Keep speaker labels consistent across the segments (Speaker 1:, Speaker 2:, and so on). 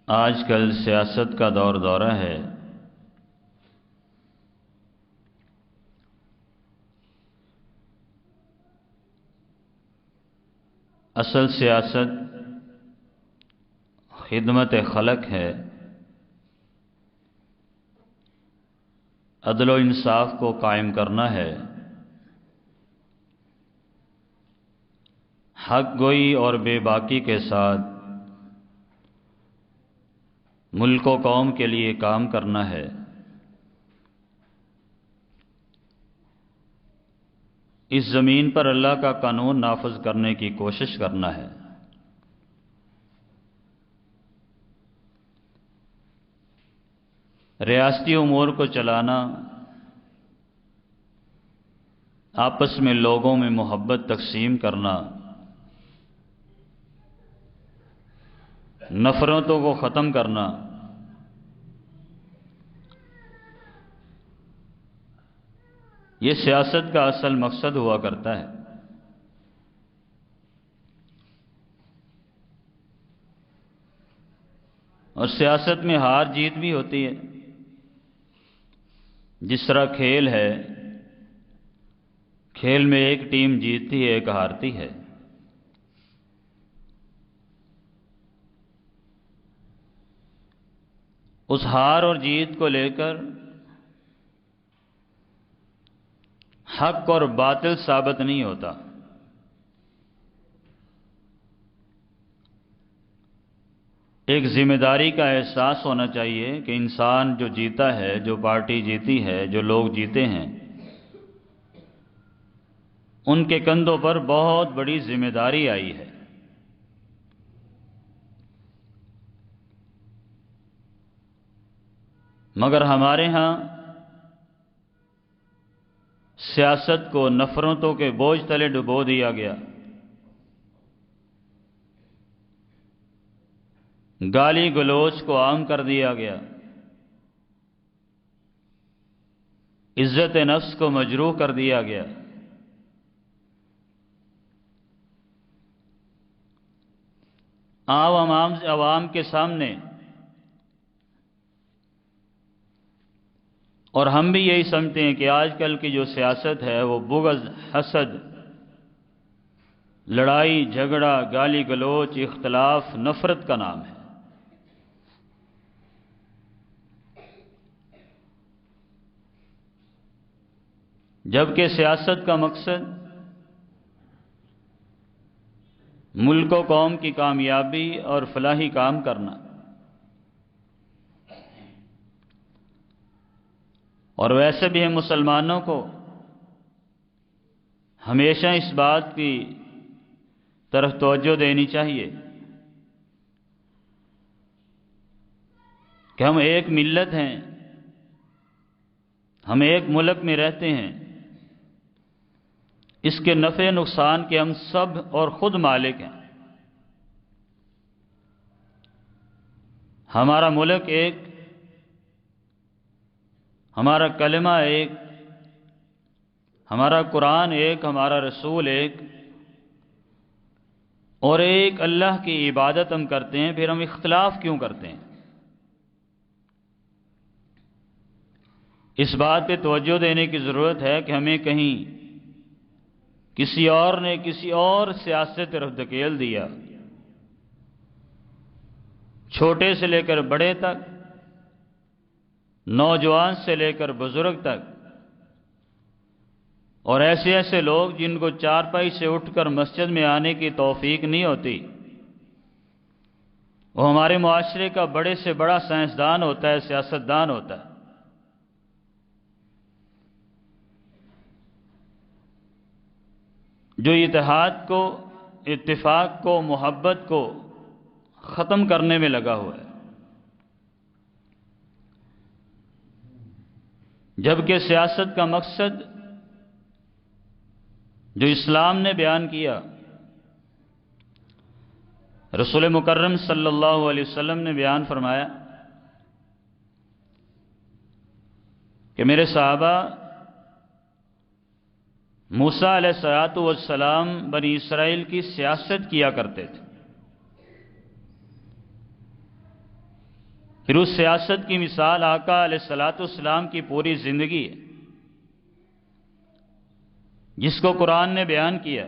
Speaker 1: آج کل سیاست کا دورہ ہے۔ اصل سیاست خدمت خلق ہے، عدل و انصاف کو قائم کرنا ہے، حق گوئی اور بے باکی کے ساتھ ملک و قوم کے لیے کام کرنا ہے۔ اس زمین پر اللہ کا قانون نافذ کرنے کی کوشش کرنا ہے۔ ریاستی امور کو چلانا، آپس میں لوگوں میں محبت تقسیم کرنا، نفرتوں کو ختم کرنا، یہ سیاست کا اصل مقصد ہوا کرتا ہے۔ اور سیاست میں ہار جیت بھی ہوتی ہے۔ جس طرح کھیل ہے، کھیل میں ایک ٹیم جیتتی ہے، ایک ہارتی ہے۔ اس ہار اور جیت کو لے کر حق اور باطل ثابت نہیں ہوتا۔ ایک ذمہ داری کا احساس ہونا چاہیے کہ انسان جو جیتا ہے، جو پارٹی جیتی ہے، جو لوگ جیتے ہیں، ان کے کندھوں پر بہت بڑی ذمہ داری آئی ہے۔ مگر ہمارے ہاں سیاست کو نفرتوں کے بوجھ تلے ڈبو دیا گیا۔ گالی گلوچ کو عام کر دیا گیا، عزت نفس کو مجروح کر دیا گیا۔ عوام کے سامنے، اور ہم بھی یہی سمجھتے ہیں کہ آج کل کی جو سیاست ہے وہ بغض، حسد، لڑائی جھگڑا، گالی گلوچ، اختلاف، نفرت کا نام ہے۔ جبکہ سیاست کا مقصد ملک و قوم کی کامیابی اور فلاحی کام کرنا، اور ویسے بھی ہم مسلمانوں کو ہمیشہ اس بات کی طرف توجہ دینی چاہیے کہ ہم ایک ملت ہیں، ہم ایک ملک میں رہتے ہیں، اس کے نفع نقصان کے ہم سب اور خود مالک ہیں۔ ہمارا ملک ایک، ہمارا کلمہ ایک، ہمارا قرآن ایک، ہمارا رسول ایک، اور ایک اللہ کی عبادت ہم کرتے ہیں، پھر ہم اختلاف کیوں کرتے ہیں؟ اس بات پہ توجہ دینے کی ضرورت ہے کہ ہمیں کہیں کسی اور نے کسی اور سیاست طرف دھکیل دیا، چھوٹے سے لے کر بڑے تک، نوجوان سے لے کر بزرگ تک، اور ایسے لوگ جن کو چارپائی سے اٹھ کر مسجد میں آنے کی توفیق نہیں ہوتی، وہ ہمارے معاشرے کا بڑے سے بڑا سائنسدان ہوتا ہے، سیاستدان ہوتا ہے۔ جو اتحاد کو، اتفاق کو، محبت کو ختم کرنے میں لگا ہوا ہے۔ جبکہ سیاست کا مقصد جو اسلام نے بیان کیا، رسول مکرم صلی اللہ علیہ وسلم نے بیان فرمایا کہ میرے صحابہ موسیٰ علیہ السلام بنی اسرائیل کی سیاست کیا کرتے تھے۔ پھر اس سیاست کی مثال آقا علیہ الصلوۃ والسلام کی پوری زندگی ہے، جس کو قرآن نے بیان کیا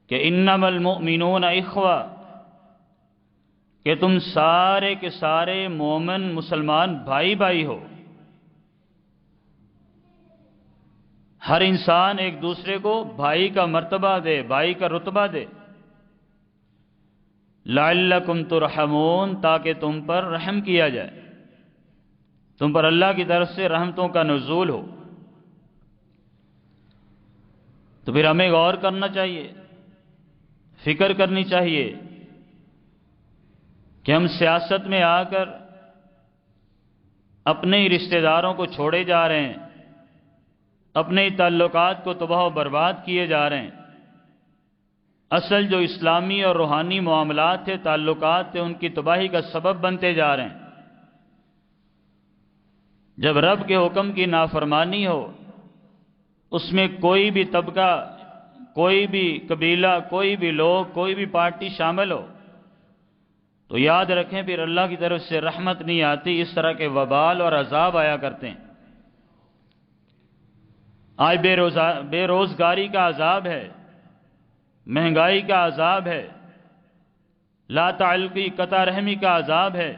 Speaker 1: کہ انما المؤمنون اخوہ، کہ تم سارے کے سارے مومن مسلمان بھائی بھائی ہو، ہر انسان ایک دوسرے کو بھائی کا مرتبہ دے، بھائی کا رتبہ دے، لعلکم ترحمون، تاکہ تم پر رحم کیا جائے، تم پر اللہ کی طرف سے رحمتوں کا نزول ہو۔ تو پھر ہمیں غور کرنا چاہیے، فکر کرنی چاہیے کہ ہم سیاست میں آ کر اپنے ہی رشتہ داروں کو چھوڑے جا رہے ہیں، اپنے ہی تعلقات کو تباہ و برباد کیے جا رہے ہیں۔ اصل جو اسلامی اور روحانی معاملات تھے، تعلقات تھے، ان کی تباہی کا سبب بنتے جا رہے ہیں۔ جب رب کے حکم کی نافرمانی ہو، اس میں کوئی بھی طبقہ، کوئی بھی قبیلہ، کوئی بھی لوگ، کوئی بھی پارٹی شامل ہو، تو یاد رکھیں پھر اللہ کی طرف سے رحمت نہیں آتی، اس طرح کے وبال اور عذاب آیا کرتے ہیں۔ آج بے روزگاری کا عذاب ہے، مہنگائی کا عذاب ہے، لا تعلقی، قطع رحمی کا عذاب ہے،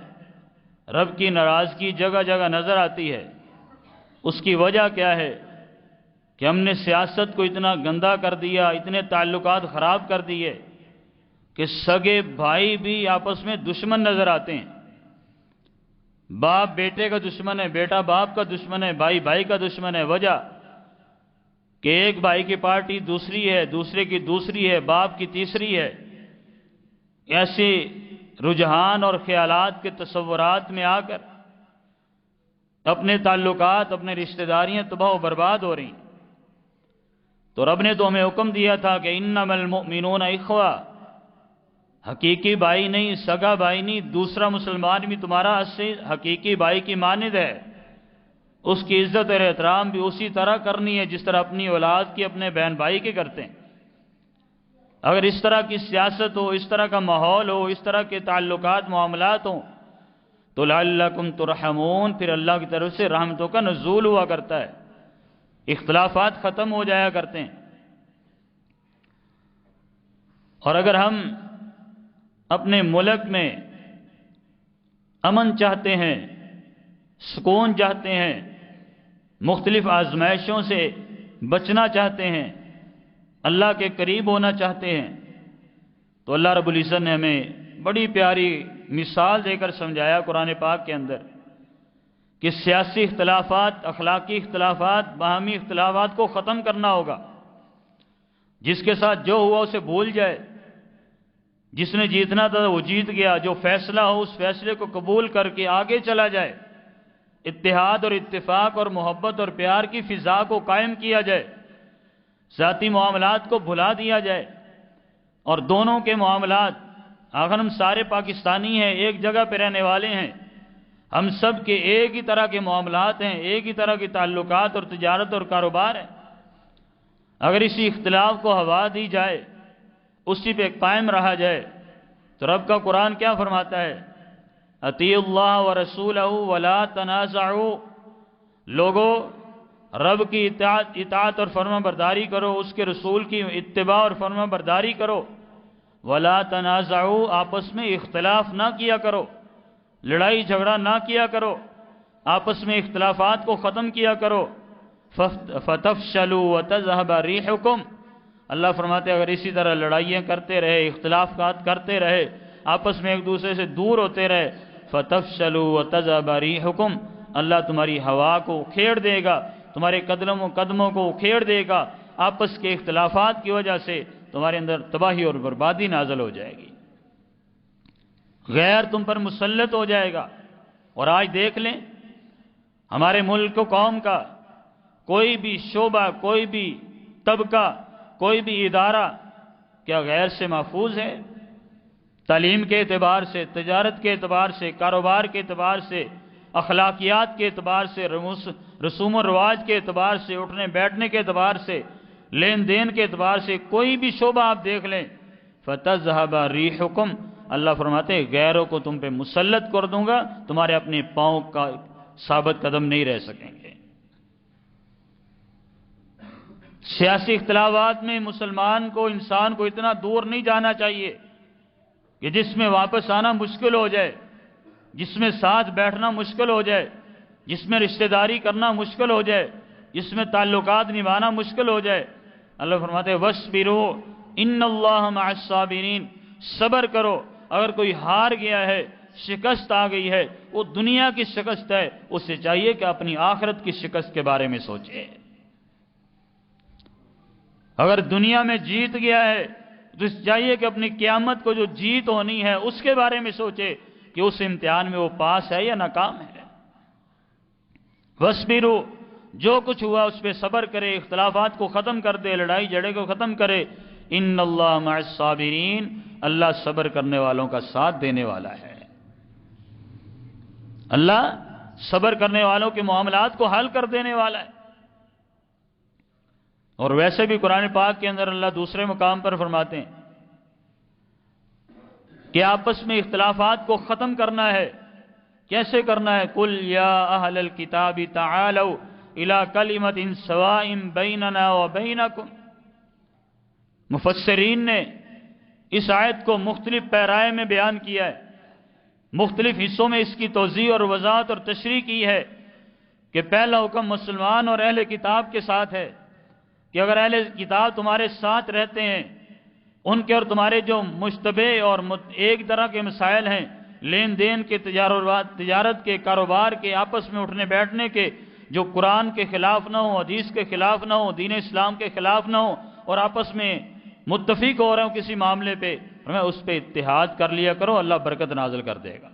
Speaker 1: رب کی ناراضگی جگہ جگہ نظر آتی ہے۔ اس کی وجہ کیا ہے؟ کہ ہم نے سیاست کو اتنا گندا کر دیا، اتنے تعلقات خراب کر دیے کہ سگے بھائی بھی آپس میں دشمن نظر آتے ہیں۔ باپ بیٹے کا دشمن ہے، بیٹا باپ کا دشمن ہے، بھائی بھائی کا دشمن ہے۔ وجہ کہ ایک بھائی کی پارٹی دوسری ہے، دوسرے کی دوسری ہے، باپ کی تیسری ہے۔ ایسے رجحان اور خیالات کے تصورات میں آ کر اپنے تعلقات، اپنے رشتہ داریاں تباہ و برباد ہو رہی ہیں۔ تو رب نے تو ہمیں حکم دیا تھا کہ انما المؤمنون اخوہ، حقیقی بھائی نہیں، سگا بھائی نہیں، دوسرا مسلمان بھی تمہارا حقیقی بھائی کی مانند ہے، اس کی عزت اور احترام بھی اسی طرح کرنی ہے جس طرح اپنی اولاد کی اپنے بہن بھائی کے کرتے ہیں۔ اگر اس طرح کی سیاست ہو، اس طرح کا ماحول ہو، اس طرح کے تعلقات معاملات ہوں تو لعلکم ترحمون، پھر اللہ کی طرف سے رحمتوں کا نزول ہوا کرتا ہے، اختلافات ختم ہو جایا کرتے ہیں۔ اور اگر ہم اپنے ملک میں امن چاہتے ہیں، سکون چاہتے ہیں، مختلف آزمائشوں سے بچنا چاہتے ہیں، اللہ کے قریب ہونا چاہتے ہیں، تو اللہ رب العزت نے ہمیں بڑی پیاری مثال دے کر سمجھایا قرآن پاک کے اندر کہ سیاسی اختلافات، اخلاقی اختلافات، باہمی اختلافات کو ختم کرنا ہوگا۔ جس کے ساتھ جو ہوا اسے بھول جائے، جس نے جیتنا تھا وہ جیت گیا، جو فیصلہ ہو اس فیصلے کو قبول کر کے آگے چلا جائے، اتحاد اور اتفاق اور محبت اور پیار کی فضا کو قائم کیا جائے، ذاتی معاملات کو بھلا دیا جائے، اور دونوں کے معاملات، اگر ہم سارے پاکستانی ہیں، ایک جگہ پہ رہنے والے ہیں، ہم سب کے ایک ہی طرح کے معاملات ہیں، ایک ہی طرح کے تعلقات اور تجارت اور کاروبار ہے، اگر اسی اختلاف کو ہوا دی جائے، اسی پہ قائم رہا جائے، تو رب کا قرآن کیا فرماتا ہے؟ اطیعوا اللہ ورسولہ ولا تنازعوا، لوگو رب کی اطاعت اور فرما برداری کرو، اس کے رسول کی اتباع اور فرما برداری کرو، ولا تنازعوا، آپس میں اختلاف نہ کیا کرو، لڑائی جھگڑا نہ کیا کرو، آپس میں اختلافات کو ختم کیا کرو، فتفشلوا وتذهب ريحكم، اللہ فرماتے ہیں اگر اسی طرح لڑائیاں کرتے رہے، اختلافات کرتے رہے، آپس میں ایک دوسرے سے دور ہوتے رہے، فتفشلوا وتذهب ريحكم، اللہ تمہاری ہوا کو اکھیڑ دے گا، تمہارے قدموں کو اکھیڑ دے گا، آپس کے اختلافات کی وجہ سے تمہارے اندر تباہی اور بربادی نازل ہو جائے گی، غیر تم پر مسلط ہو جائے گا۔ اور آج دیکھ لیں ہمارے ملک و قوم کا کوئی بھی شعبہ، کوئی بھی طبقہ، کوئی بھی ادارہ کیا غیر سے محفوظ ہے؟ تعلیم کے اعتبار سے، تجارت کے اعتبار سے، کاروبار کے اعتبار سے، اخلاقیات کے اعتبار سے، رسوم و رواج کے اعتبار سے، اٹھنے بیٹھنے کے اعتبار سے، لین دین کے اعتبار سے، کوئی بھی شعبہ آپ دیکھ لیں، فَتَذْهَبَ رِيحُكُمْ، اللہ فرماتے ہیں غیروں کو تم پہ مسلط کر دوں گا، تمہارے اپنے پاؤں کا ثابت قدم نہیں رہ سکیں گے۔ سیاسی اختلافات میں مسلمان کو، انسان کو اتنا دور نہیں جانا چاہیے کہ جس میں واپس آنا مشکل ہو جائے، جس میں ساتھ بیٹھنا مشکل ہو جائے، جس میں رشتہ داری کرنا مشکل ہو جائے، جس میں تعلقات نبھانا مشکل ہو جائے۔ اللہ فرماتے ہیں وَاصْبِرُوا إِنَّ اللَّهَ مَعَ الصَّابِرِينَ، صبر کرو۔ اگر کوئی ہار گیا ہے، شکست آ گئی ہے، وہ دنیا کی شکست ہے، اسے چاہیے کہ اپنی آخرت کی شکست کے بارے میں سوچے۔ اگر دنیا میں جیت گیا ہے تو اسے چاہیے کہ اپنی قیامت کو جو جیت ہونی ہے اس کے بارے میں سوچے کہ اس امتحان میں وہ پاس ہے یا ناکام ہے۔ وَاصْبِرُوا، جو کچھ ہوا اس پہ صبر کرے، اختلافات کو ختم کر دے، لڑائی جھگڑے کو ختم کرے۔ ان اللہ مع الصابرین، اللہ صبر کرنے والوں کا ساتھ دینے والا ہے۔ اللہ صبر کرنے والوں کے معاملات کو حل کر دینے والا ہے۔ اور ویسے بھی قرآن پاک کے اندر اللہ دوسرے مقام پر فرماتے ہیں کہ آپس میں اختلافات کو ختم کرنا ہے۔ کیسے کرنا ہے؟ قُلْ يَا أَهْلَ الْكِتَابِ تَعَالَوْا إِلَىٰ كَلِمَةٍ سَوَاءٍ بَيْنَنَا وَبَيْنَكُمْ۔ مفسرین نے اس آیت کو مختلف پیرائے میں بیان کیا ہے، مختلف حصوں میں اس کی توضیح اور وضاحت اور تشریح کی ہے کہ پہلا حکم مسلمان اور اہل کتاب کے ساتھ ہے کہ اگر اہل کتاب تمہارے ساتھ رہتے ہیں، ان کے اور تمہارے جو مشتبہ اور ایک طرح کے مسائل ہیں، لین دین کے، تجارت کے، کاروبار کے، آپس میں اٹھنے بیٹھنے کے، جو قرآن کے خلاف نہ ہو، حدیث کے خلاف نہ ہو، دین اسلام کے خلاف نہ ہو، اور آپس میں متفق ہو رہے ہوں کسی معاملے پہ، اس پہ اتحاد کر لیا کرو، اللہ برکت نازل کر دے گا۔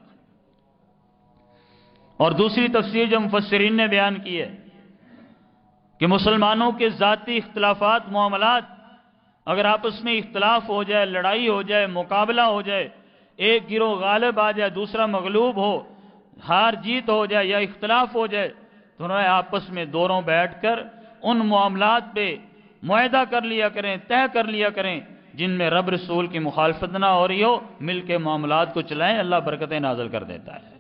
Speaker 1: اور دوسری تفسیر جو مفسرین نے بیان کی ہے کہ مسلمانوں کے ذاتی اختلافات، معاملات، اگر آپس میں اختلاف ہو جائے، لڑائی ہو جائے، مقابلہ ہو جائے، ایک گروہ غالب آ جائے، دوسرا مغلوب ہو، ہار جیت ہو جائے یا اختلاف ہو جائے، تو انہوں نے آپس میں دونوں بیٹھ کر ان معاملات پہ معاہدہ کر لیا کریں، طے کر لیا کریں جن میں رب رسول کی مخالفت نہ ہو رہی ہو، مل کے معاملات کو چلائیں، اللہ برکتیں نازل کر دیتا ہے۔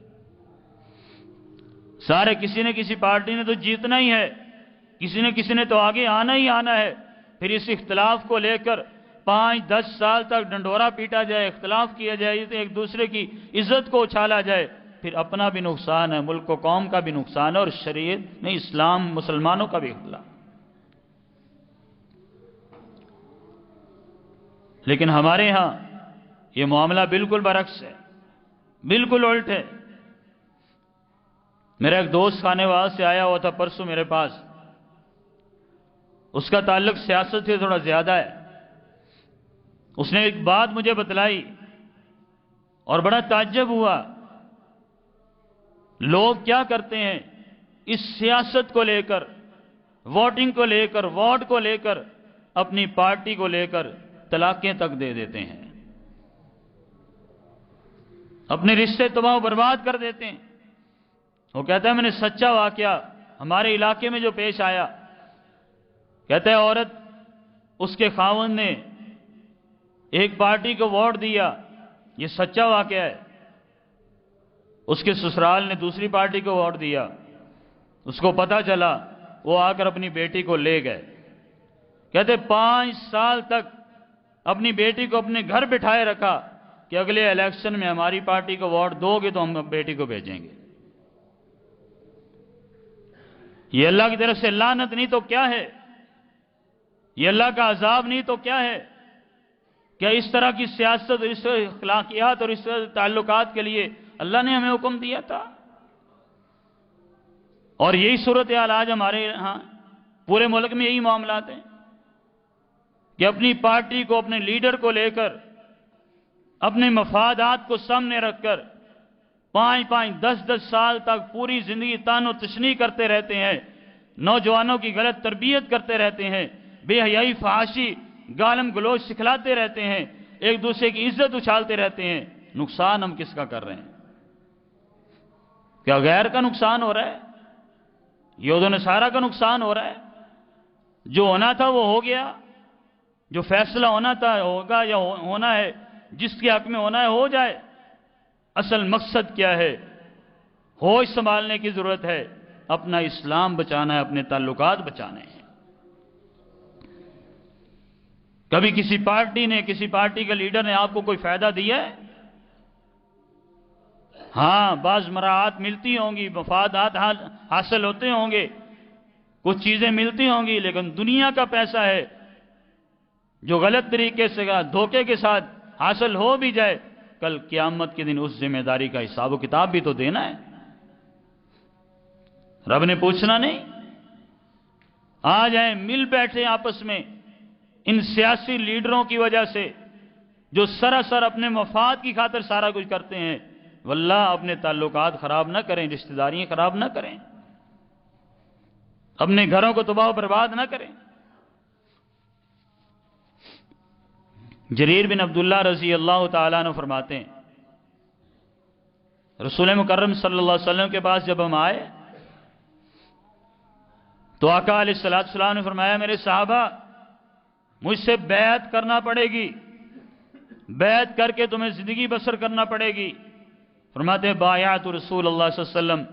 Speaker 1: سارے کسی نے کسی پارٹی نے تو جیتنا ہی ہے، کسی نے تو آگے آنا ہی آنا ہے، پھر اس اختلاف کو لے کر 5-10 سال تک ڈنڈورا پیٹا جائے، اختلاف کیا جائے، ایک دوسرے کی عزت کو اچھالا جائے، پھر اپنا بھی نقصان ہے، ملک و قوم کا بھی نقصان ہے، اور شریعت نہیں، اسلام، مسلمانوں کا بھی اختلاف۔ لیکن ہمارے ہاں یہ معاملہ بالکل برعکس ہے، بالکل الٹ ہے۔ میرا ایک دوست خانواس سے آیا ہوا تھا پرسوں میرے پاس، اس کا تعلق سیاست سے تھوڑا زیادہ ہے۔ اس نے ایک بات مجھے بتلائی اور بڑا تعجب ہوا، لوگ کیا کرتے ہیں اس سیاست کو لے کر، ووٹنگ کو لے کر، ووٹ کو لے کر، اپنی پارٹی کو لے کر طلاقیں تک دے دیتے ہیں، اپنے رشتے تباہ و برباد کر دیتے ہیں۔ وہ کہتا ہے میں نے سچا واقعہ ہمارے علاقے میں جو پیش آیا، کہتا ہے عورت، اس کے خاوند نے ایک پارٹی کو ووٹ دیا، یہ سچا واقعہ ہے، اس کے سسرال نے دوسری پارٹی کو ووٹ دیا، اس کو پتہ چلا، وہ آ کر اپنی بیٹی کو لے گئے۔ کہتے 5 سال تک اپنی بیٹی کو اپنے گھر بٹھائے رکھا کہ اگلے الیکشن میں ہماری پارٹی کو ووٹ دو گے تو ہم بیٹی کو بھیجیں گے۔ یہ اللہ کی طرف سے لعنت نہیں تو کیا ہے؟ یہ اللہ کا عذاب نہیں تو کیا ہے؟ کیا اس طرح کی سیاست، اس اخلاقیات اور اس تعلقات کے لیے اللہ نے ہمیں حکم دیا تھا؟ اور یہی صورتحال آج ہمارے ہاں پورے ملک میں یہی معاملات ہیں کہ اپنی پارٹی کو، اپنے لیڈر کو لے کر، اپنے مفادات کو سامنے رکھ کر 5-10 سال تک پوری زندگی تان و تشنیع کرتے رہتے ہیں، نوجوانوں کی غلط تربیت کرتے رہتے ہیں، بے حیائی، فحاشی، گالم گلوچ سکھلاتے رہتے ہیں، ایک دوسرے کی عزت اچھالتے رہتے ہیں۔ نقصان ہم کس کا کر رہے ہیں؟ کیا غیر کا نقصان ہو رہا ہے؟ یہود و نصارہ کا نقصان ہو رہا ہے؟ جو ہونا تھا وہ ہو گیا، جو فیصلہ ہونا تھا ہوگا یا ہونا ہے، جس کے حق میں ہونا ہے ہو جائے. اصل مقصد کیا ہے؟ ہوش سنبھالنے کی ضرورت ہے. اپنا اسلام بچانا ہے، اپنے تعلقات بچانے ہیں. کبھی کسی پارٹی کا لیڈر نے آپ کو کوئی فائدہ دیا ہے؟ ہاں، بعض مراعات ملتی ہوں گی، مفادات حاصل ہوتے ہوں گے، کچھ چیزیں ملتی ہوں گی، لیکن دنیا کا پیسہ ہے جو غلط طریقے سے دھوکے کے ساتھ حاصل ہو بھی جائے، کل قیامت کے دن اس ذمہ داری کا حساب و کتاب بھی تو دینا ہے. رب نے پوچھنا نہیں. آ جائیں، مل بیٹھے آپس میں. ان سیاسی لیڈروں کی وجہ سے جو سراسر اپنے مفاد کی خاطر سارا کچھ کرتے ہیں، واللہ اپنے تعلقات خراب نہ کریں، رشتہ داریاں خراب نہ کریں، اپنے گھروں کو تباہ و برباد نہ کریں. جریر بن عبداللہ رضی اللہ تعالیٰ عنہ فرماتے ہیں، رسول مکرم صلی اللہ علیہ وسلم کے پاس جب ہم آئے تو آقا علیہ السلام نے فرمایا، میرے صحابہ، مجھ سے بیعت کرنا پڑے گی، بیعت کر کے تمہیں زندگی بسر کرنا پڑے گی. فرماتے ہیں، بایعت رسول اللہ صلی اللہ علیہ وسلم،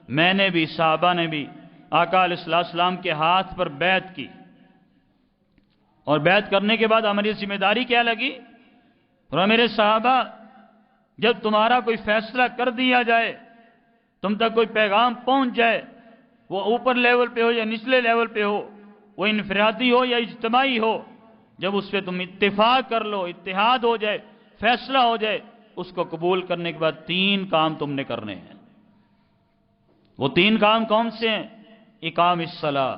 Speaker 1: میں نے بھی، صحابہ نے بھی آقا علیہ السلام کے ہاتھ پر بیعت کی. اور بیعت کرنے کے بعد ہماری ذمہ داری کیا لگی؟ فرمایا، میرے صحابہ، جب تمہارا کوئی فیصلہ کر دیا جائے، تم تک کوئی پیغام پہنچ جائے، وہ اوپر لیول پہ ہو یا نچلے لیول پہ ہو، وہ انفرادی ہو یا اجتماعی ہو، جب اس پہ تم اتفاق کر لو، اتحاد ہو جائے، فیصلہ ہو جائے، اس کو قبول کرنے کے بعد 3 کام تم نے کرنے ہیں. وہ 3 کام کون سے ہیں؟ اقام الصلاۃ،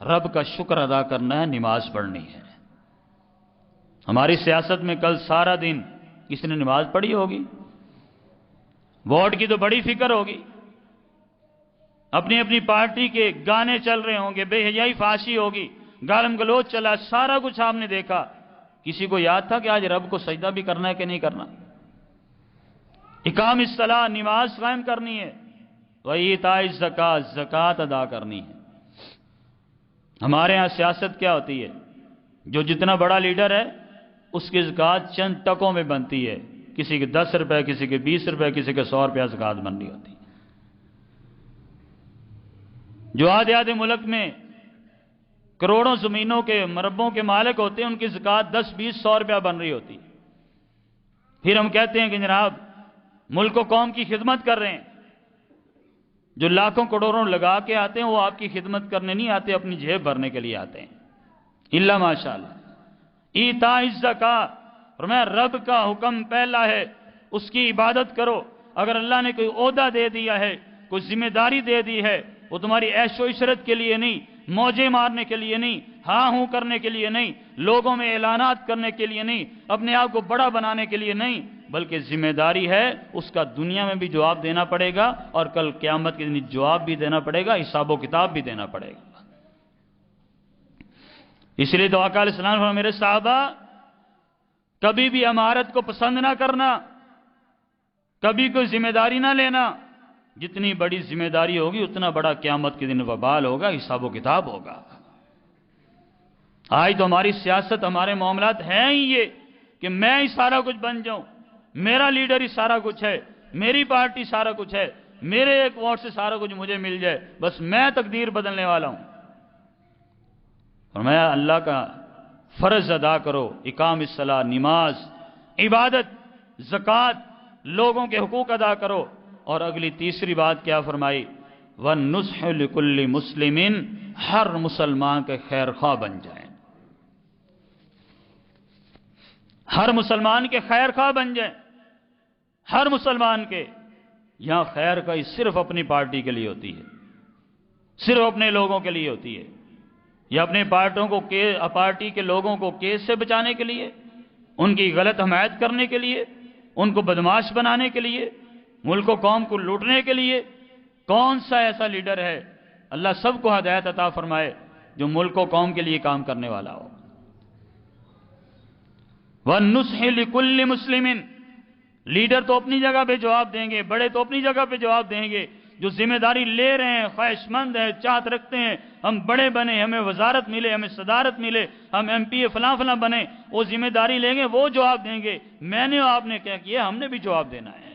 Speaker 1: رب کا شکر ادا کرنا ہے، نماز پڑھنی ہے. ہماری سیاست میں کل سارا دن کسی نے نماز پڑھی ہوگی؟ ووٹ کی تو بڑی فکر ہوگی، اپنی اپنی پارٹی کے گانے چل رہے ہوں گے، بے حیائی فحاشی ہوگی، گالم گلوچ چلا، سارا کچھ آپ نے دیکھا. کسی کو یاد تھا کہ آج رب کو سجدہ بھی کرنا ہے کہ نہیں کرنا؟ اقام الصلاۃ، نماز قائم کرنی ہے. وایتاء الزکوٰۃ، زکوٰۃ ادا کرنی ہے. ہمارے ہاں سیاست کیا ہوتی ہے؟ جو جتنا بڑا لیڈر ہے اس کی زکوٰۃ چند ٹکوں میں بنتی ہے. کسی کے 10 روپے، کسی کے 20 روپے، کسی کے 100 روپیہ زکوٰۃ بن رہی ہوتی ہے. جو آدھے ملک میں کروڑوں زمینوں کے مربوں کے مالک ہوتے ہیں، ان کی زکوٰۃ 10، 20، 100 روپیہ بن رہی ہوتی ہے. پھر ہم کہتے ہیں کہ جناب ملک و قوم کی خدمت کر رہے ہیں. جو لاکھوں کروڑوں لگا کے آتے ہیں وہ آپ کی خدمت کرنے نہیں آتے، اپنی جیب بھرنے کے لیے آتے ہیں. الا ماشاءاللہ. ایتاء الزکوٰۃ، فرمایا رب کا حکم پہلا ہے، اس کی عبادت کرو. اگر اللہ نے کوئی عہدہ دے دیا ہے، کوئی ذمہ داری دے دی ہے، وہ تمہاری عیش و عشرت کے لیے نہیں، موجے مارنے کے لیے نہیں، ہاں ہوں کرنے کے لیے نہیں، لوگوں میں اعلانات کرنے کے لیے نہیں، اپنے آپ کو بڑا بنانے کے لیے نہیں، بلکہ ذمہ داری ہے، اس کا دنیا میں بھی جواب دینا پڑے گا اور کل قیامت کے دن جواب بھی دینا پڑے گا، حساب و کتاب بھی دینا پڑے گا. اس لیے تو آقا علیہ السلام نے، میرے صحابہ، کبھی بھی امارت کو پسند نہ کرنا، کبھی کوئی ذمہ داری نہ لینا. جتنی بڑی ذمہ داری ہوگی اتنا بڑا قیامت کے دن وبال ہوگا، حساب و کتاب ہوگا. آج تو ہماری سیاست، ہمارے معاملات ہیں ہی یہ کہ میں ہی سارا کچھ بن جاؤں، میرا لیڈر ہی سارا کچھ ہے، میری پارٹی سارا کچھ ہے، میرے ایک ووٹ سے سارا کچھ مجھے مل جائے، بس میں تقدیر بدلنے والا ہوں. فرمایا اللہ کا فرض ادا کرو، اقام الصلاۃ، نماز، عبادت، زکوٰۃ، لوگوں کے حقوق ادا کرو. اور اگلی تیسری بات کیا فرمائی؟ وَالنُّصْحُ لِكُلِّ مُسْلِمٍ، ہر مسلمان کے خیر خواہ بن جائیں، ہر مسلمان کے خیر خواہ بن جائیں. ہر مسلمان کے یہاں خیر خواہ صرف اپنی پارٹی کے لیے ہوتی ہے، صرف اپنے لوگوں کے لیے ہوتی ہے، یا اپنے پارٹی کے لوگوں کو کیس سے بچانے کے لیے، ان کی غلط حمایت کرنے کے لیے، ان کو بدماش بنانے کے لیے، ملک و قوم کو لوٹنے کے لیے. کون سا ایسا لیڈر ہے؟ اللہ سب کو ہدایت عطا فرمائے جو ملک و قوم کے لیے کام کرنے والا ہو. وَالنُّصْحِ لِكُلِّ مُسْلِمٍ، لیڈر تو اپنی جگہ پہ جواب دیں گے، بڑے تو اپنی جگہ پہ جواب دیں گے، جو ذمہ داری لے رہے ہیں، خواہش مند ہیں، چاہت رکھتے ہیں ہم بڑے بنے، ہمیں وزارت ملے، ہمیں صدارت ملے، ہم ایم پی فلاں فلاں بنے، وہ ذمہ داری لیں گے، وہ جواب دیں گے میں نے اور آپ نے کیا کیا، ہم نے بھی جواب دینا ہے۔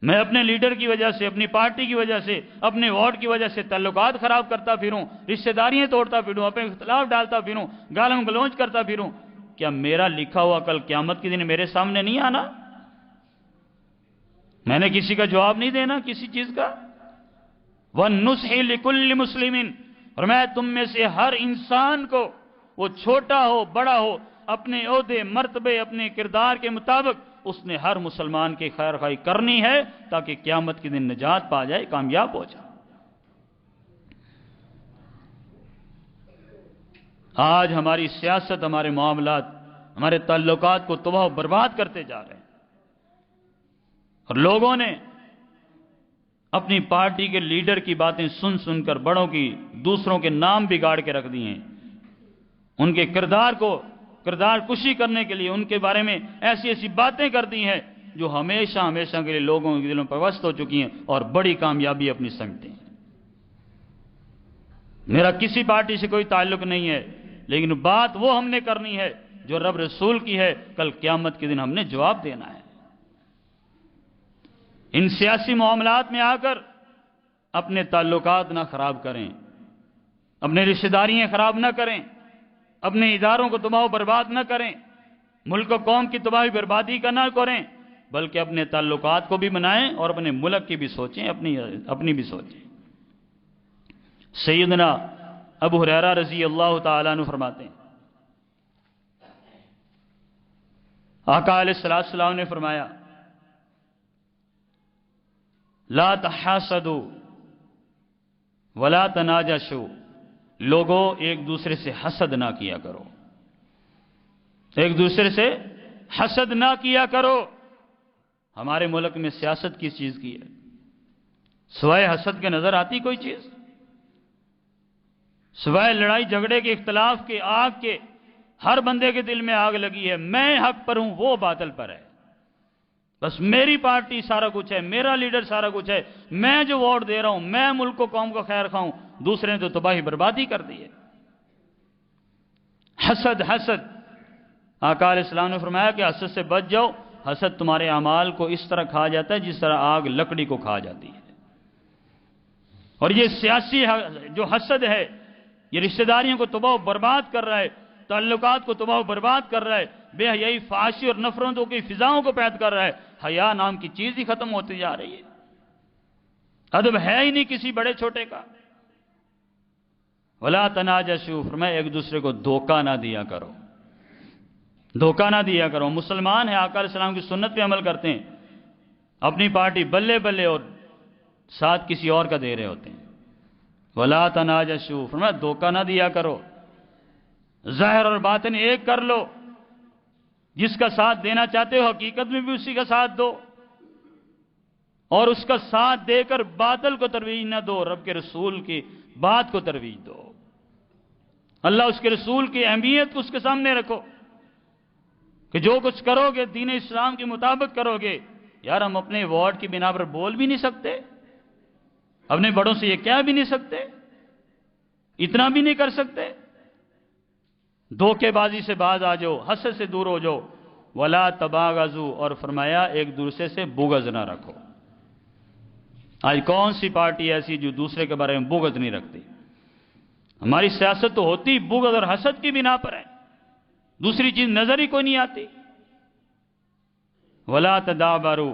Speaker 1: میں اپنے لیڈر کی وجہ سے، اپنی پارٹی کی وجہ سے، اپنے وارڈ کی وجہ سے تعلقات خراب کرتا پھروں، رشتہ داریاں توڑتا پھروں، اپنے اختلاف ڈالتا پھروں، گالم گلوچ کرتا پھروں، کیا میرا لکھا ہوا کل قیامت کے دن میرے سامنے نہیں آنا؟ میں نے کسی کا جواب نہیں دینا کسی چیز کا۔ وَالنُّصْحِ لِكُلِّ مُسْلِمٍ، اور میں تم میں سے ہر انسان کو، وہ چھوٹا ہو بڑا ہو، اپنے عہدے مرتبے اپنے کردار کے مطابق اس نے ہر مسلمان کی خیر خواہی کرنی ہے تاکہ قیامت کے دن نجات پا جائے، کامیاب ہو جائے۔ آج ہماری سیاست، ہمارے معاملات، ہمارے تعلقات کو تباہ و برباد کرتے جا رہے ہیں، اور لوگوں نے اپنی پارٹی کے لیڈر کی باتیں سن سن کر بڑوں کی دوسروں کے نام بگاڑ کے رکھ دیے ہیں، ان کے کردار کشی کرنے کے لیے ان کے بارے میں ایسی ایسی باتیں کر دی ہیں جو ہمیشہ ہمیشہ کے لیے لوگوں کے دلوں پر وست ہو چکی ہیں اور بڑی کامیابی اپنی سمجھتے ہیں۔ میرا کسی پارٹی سے کوئی تعلق نہیں ہے، لیکن بات وہ ہم نے کرنی ہے جو رب رسول کی ہے، کل قیامت کے دن ہم نے جواب دینا ہے۔ ان سیاسی معاملات میں آ کر اپنے تعلقات نہ خراب کریں، اپنے رشتہ داریاں خراب نہ کریں، اپنے اداروں کو تباہ و برباد نہ کریں، ملک و قوم کی تباہی بربادی کا نہ کریں، بلکہ اپنے تعلقات کو بھی بنائیں اور اپنے ملک کی بھی سوچیں، اپنی بھی سوچیں۔ سیدنا ابو ہریرہ رضی اللہ تعالیٰ عنہ فرماتے ہیں، آقا علیہ السلام نے فرمایا، لا تحاسدوا ولا تناجشوا، لوگوں ایک دوسرے سے حسد نہ کیا کرو، ایک دوسرے سے حسد نہ کیا کرو۔ ہمارے ملک میں سیاست کس چیز کی ہے؟ سوائے حسد کے نظر آتی کوئی چیز؟ سوائے لڑائی جھگڑے کے، اختلاف کے، آگ کے، ہر بندے کے دل میں آگ لگی ہے، میں حق پر ہوں وہ باطل پر ہے، بس میری پارٹی سارا کچھ ہے، میرا لیڈر سارا کچھ ہے، میں جو ووٹ دے رہا ہوں، میں ملک کو قوم کو خیر خواہوں، دوسرے نے تو تباہی بربادی کر دی ہے۔ حسد آقا علیہ السلام نے فرمایا کہ حسد سے بچ جاؤ، حسد تمہارے اعمال کو اس طرح کھا جاتا ہے جس طرح آگ لکڑی کو کھا جاتی ہے۔ اور یہ سیاسی جو حسد ہے، یہ رشتہ داریوں کو تباہ و برباد کر رہا ہے، تعلقات کو تباہ و برباد کر رہا ہے، بے حیائی، فحاشی اور نفرتوں کی فضاؤں کو پیدا کر رہا ہے۔ حیا نام کی چیز ہی ختم ہوتی جا رہی ہے، ادب ہے ہی نہیں کسی بڑے چھوٹے کا۔ ولا تناجشوا، فرمایا ایک دوسرے کو دھوکہ نہ دیا کرو، دھوکہ نہ دیا کرو۔ مسلمان ہیں، آقا علیہ السلام کی سنت پہ عمل کرتے ہیں، اپنی پارٹی بلے بلے اور ساتھ کسی اور کا دے رہے ہوتے ہیں۔ ولا تناجشوا، فرمایا دھوکہ نہ دیا کرو، ظاہر اور باطن ایک کر لو، جس کا ساتھ دینا چاہتے ہو حقیقت میں بھی اسی کا ساتھ دو، اور اس کا ساتھ دے کر باطل کو ترویج نہ دو، رب کے رسول کی بات کو ترویج دو، اللہ اس کے رسول کی اہمیت کو اس کے سامنے رکھو کہ جو کچھ کرو گے دین اسلام کے مطابق کرو گے۔ یار ہم اپنے وارڈ کی بنا پر بول بھی نہیں سکتے، اپنے بڑوں سے یہ کہہ بھی نہیں سکتے، اتنا بھی نہیں کر سکتے؟ دھوکے بازی سے باز آ جاؤ، حسد سے دور ہو جاؤ۔ ولا تباغضوا، اور فرمایا ایک دوسرے سے بغض نہ رکھو۔ آج کون سی پارٹی ایسی جو دوسرے کے بارے میں بغض نہیں رکھتی؟ ہماری سیاست تو ہوتی بغض اور حسد کی بنا پر ہے، دوسری چیز نظر ہی کوئی نہیں آتی۔ ولا تدابروا،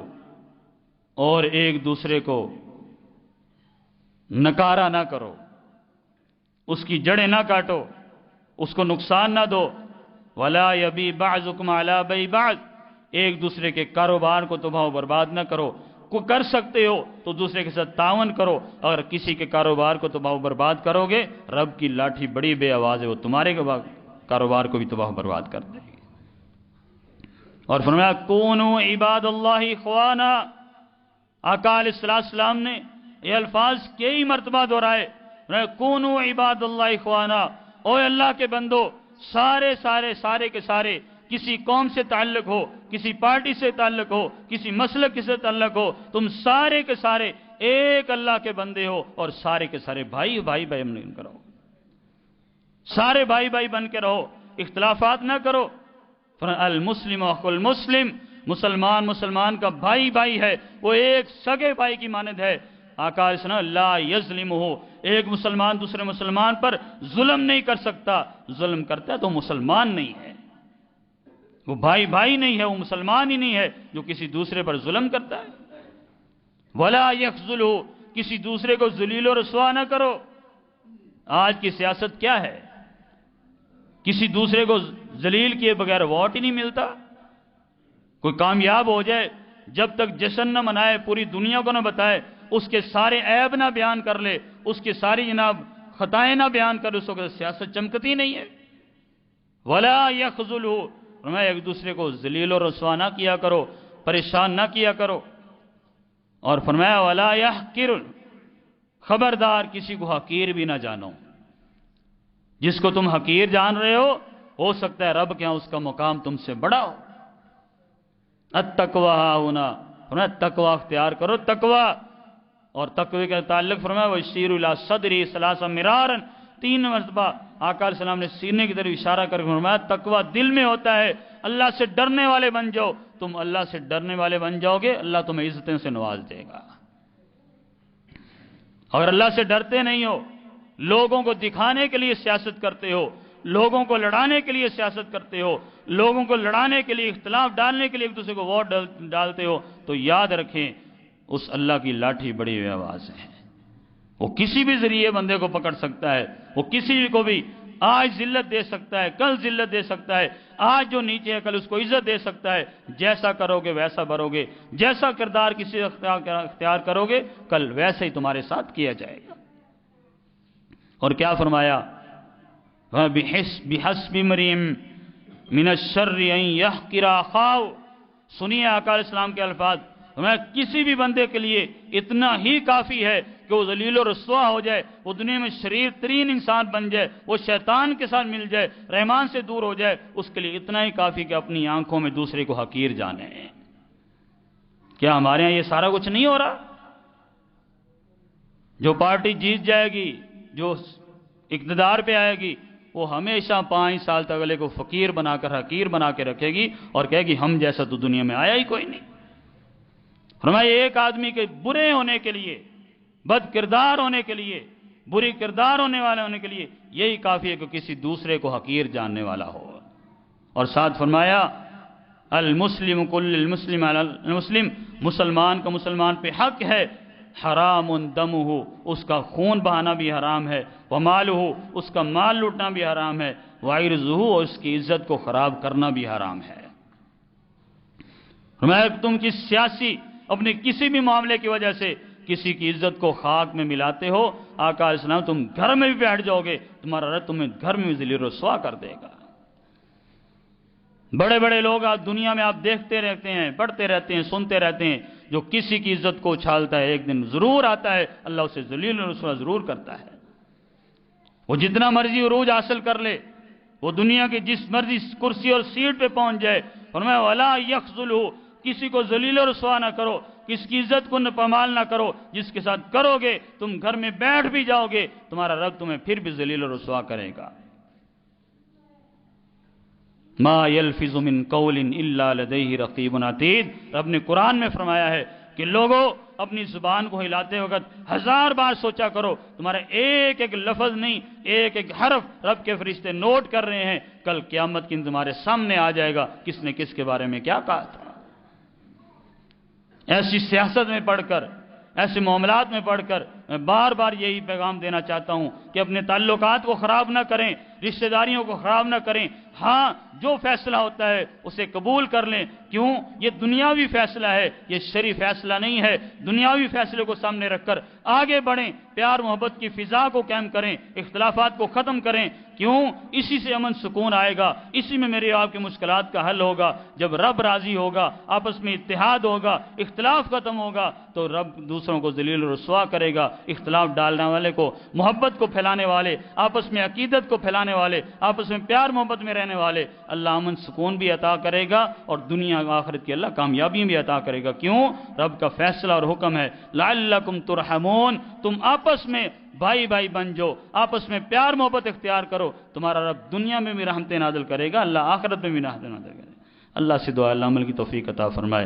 Speaker 1: اور ایک دوسرے کو نکارا نہ کرو، اس کی جڑیں نہ کاٹو، اس کو نقصان نہ دو۔ ولا یبی بعضکم علی بیع بعض، ایک دوسرے کے کاروبار کو تباہ و برباد نہ کرو۔ کو کر سکتے ہو تو دوسرے کے ساتھ تعاون کرو، اگر کسی کے کاروبار کو تباہ و برباد کرو گے رب کی لاٹھی بڑی بے آواز ہے، وہ تمہارے کاروبار کو بھی تباہ و برباد کر دے گی۔ اور فرمایا کونوا عباد اللہ اخوانا، آقا علیہ السلام نے یہ الفاظ کئی مرتبہ دہرائے، کونوا عباد اللہ اخوانا، اوے اللہ کے بندو سارے کے سارے کسی قوم سے تعلق ہو، کسی پارٹی سے تعلق ہو، کسی مسلک سے تعلق ہو، تم سارے کے سارے ایک اللہ کے بندے ہو اور سارے کے سارے بھائی بھائی بھائی بن کر رہو، سارے بھائی بھائی بن کے رہو، اختلافات نہ کرو۔ المسلم اخو المسلم، مسلمان مسلمان کا بھائی بھائی ہے، وہ ایک سگے بھائی کی مانند ہے۔ آقا علیہ السلام لا یظلمہ، ایک مسلمان دوسرے مسلمان پر ظلم نہیں کر سکتا، ظلم کرتا ہے تو مسلمان نہیں ہے، وہ بھائی بھائی نہیں ہے، وہ مسلمان ہی نہیں ہے جو کسی دوسرے پر ظلم کرتا ہے۔ ولا یخذلہ، کسی دوسرے کو ذلیل و رسوا نہ کرو۔ آج کی سیاست کیا ہے؟ کسی دوسرے کو ذلیل کیے بغیر ووٹ ہی نہیں ملتا۔ کوئی کامیاب ہو جائے، جب تک جشن نہ منائے، پوری دنیا کو نہ بتائے، اس کے سارے عیب نہ بیان کر لے، اس کے ساری جناب خطائیں نہ بیان کر، اس وقت سیاست چمکتی نہیں ہے۔ ولا یخذلہ، فرمایا ایک دوسرے کو ذلیل و رسوا نہ کیا کرو، پریشان نہ کیا کرو۔ اور فرمایا ولا یحقر، خبردار کسی کو حقیر بھی نہ جانو۔ جس کو تم حقیر جان رہے ہو سکتا ہے رب کے ہاں اس کا مقام تم سے بڑا ہو۔ التقوی ہاہنا، فرمایا تقوی اختیار کرو، تقوی۔ اور تقوی کا تعلق فرمایا وَيُشِيرُ إِلَىٰ صَدْرِهِ ثَلَاثَ مِرَارًا، 3 مرتبہ آقا علیہ السلام نے سینے کی طرف اشارہ کر کے فرمایا تقوی دل میں ہوتا ہے، اللہ سے ڈرنے والے بن جاؤ۔ تم اللہ سے ڈرنے والے بن جاؤ گے، اللہ تمہیں عزتیں سے نواز دے گا۔ اگر اللہ سے ڈرتے نہیں ہو، لوگوں کو دکھانے کے لیے سیاست کرتے ہو، لوگوں کو لڑانے کے لیے سیاست کرتے ہو، لوگوں کو لڑانے کے لیے، اختلاف ڈالنے کے لیے ایک دوسرے کو ووٹ ڈالتے ہو، تو یاد رکھیں اس اللہ کی لاٹھی بڑی ہوئی آواز ہے۔ وہ کسی بھی ذریعے بندے کو پکڑ سکتا ہے، وہ کسی کو بھی آج ذلت دے سکتا ہے، کل ذلت دے سکتا ہے، آج جو نیچے ہے کل اس کو عزت دے سکتا ہے۔ جیسا کرو گے ویسا بھرو گے، جیسا کردار کسی اختیار کرو گے کل ویسے ہی تمہارے ساتھ کیا جائے گا۔ اور کیا فرمایا؟ بِحَسْبِ امْرِئٍ مِنَ الشَّرِّ أَن يَحْقِرَ أَخَاهُ، سنیے آقا علیہ السلام کے الفاظ، کسی بھی بندے کے لیے اتنا ہی کافی ہے کہ وہ ذلیل و رسوا ہو جائے، وہ دنیا میں شریر ترین انسان بن جائے، وہ شیطان کے ساتھ مل جائے، رحمان سے دور ہو جائے، اس کے لیے اتنا ہی کافی کہ اپنی آنکھوں میں دوسرے کو حقیر جانے۔ کیا ہمارے ہاں یہ سارا کچھ نہیں ہو رہا؟ جو پارٹی جیت جائے گی، جو اقتدار پہ آئے گی، وہ ہمیشہ 5 سال تک اگلے کو فقیر بنا کر حقیر بنا کے رکھے گی اور کہے گی ہم جیسا تو دنیا میں آیا ہی کوئی نہیں۔ فرمایا ایک آدمی کے برے ہونے کے لیے، بد کردار ہونے کے لیے، بری کردار ہونے والے ہونے کے لیے یہی کافی ہے کہ کسی دوسرے کو حقیر جاننے والا ہو۔ اور ساتھ فرمایا المسلم کل المسلم علی المسلم، مسلمان کا مسلمان پہ حق ہے، حرام دمہ، اس کا خون بہانا بھی حرام ہے، ومالہ، اس کا مال لوٹنا بھی حرام ہے، وعرضہ، اور اس کی عزت کو خراب کرنا بھی حرام ہے۔ فرمایا تم کی سیاسی اپنے کسی بھی معاملے کی وجہ سے کسی کی عزت کو خاک میں ملاتے ہو، آقا علیہ السلام تم گھر میں بھی بیٹھ جاؤ گے، تمہارا رب تمہیں گھر میں بھی ذلیل و رسوا کر دے گا۔ بڑے بڑے لوگ آج دنیا میں آپ دیکھتے رہتے ہیں، پڑھتے رہتے ہیں، سنتے رہتے ہیں، جو کسی کی عزت کو اچھالتا ہے ایک دن ضرور آتا ہے اللہ اسے ذلیل و رسوا ضرور کرتا ہے۔ وہ جتنا مرضی عروج حاصل کر لے، وہ دنیا کی جس مرضی کرسی اور سیٹ پہ پہنچ جائے، فرمایا ولا یخذلہ، کسی کو ذلیل و رسوا نہ کرو، کس کی عزت کو پامال نہ کرو، جس کے ساتھ کرو گے تم گھر میں بیٹھ بھی جاؤ گے تمہارا رب تمہیں پھر بھی ذلیل و رسوا کرے گا۔ ما یلفظ من قول الا لدیہ رقیب عتید، رب نے قرآن میں فرمایا ہے کہ لوگوں اپنی زبان کو ہلاتے وقت 1000 بار سوچا کرو، تمہارا ایک ایک لفظ نہیں، ایک ایک حرف رب کے فرشتے نوٹ کر رہے ہیں، کل قیامت کے دن تمہارے سامنے آ جائے گا کس نے کس کے بارے میں کیا کہا تھا۔ ایسی سیاست میں پڑھ کر، ایسے معاملات میں پڑھ کر میں بار بار یہی پیغام دینا چاہتا ہوں کہ اپنے تعلقات کو خراب نہ کریں، رشتہ داریوں کو خراب نہ کریں۔ ہاں جو فیصلہ ہوتا ہے اسے قبول کر لیں، کیوں؟ یہ دنیاوی فیصلہ ہے، یہ شرعی فیصلہ نہیں ہے۔ دنیاوی فیصلے کو سامنے رکھ کر آگے بڑھیں، پیار محبت کی فضا کو قائم کریں، اختلافات کو ختم کریں، کیوں؟ اسی سے امن سکون آئے گا، اسی میں میرے آپ کی مشکلات کا حل ہوگا۔ جب رب راضی ہوگا، آپس میں اتحاد ہوگا، اختلاف ختم ہوگا، تو رب دوسروں کو ذلیل و رسوا کرے گا۔ اختلاف ڈالنے والے کو، محبت کو پھیلانے والے، آپس میں عقیدت کو پھیلانے چاہنے والے، آپس میں پیار محبت میں رہنے والے، اللہ امن سکون بھی عطا کرے گا اور دنیا و آخرت کی اللہ کامیابی بھی عطا کرے گا۔ کیوں؟ رب کا فیصلہ اور حکم ہے لعلکم ترحمون، تم آپس میں بھائی بھائی بن جو، آپس میں پیار محبت اختیار کرو، تمہارا رب دنیا میں بھی رحمتیں نازل کرے گا، اللہ آخرت میں بھی رحمتیں نازل کرے گا۔ اللہ سے دعا اللہ عمل کی توفیق عطا فرمائے۔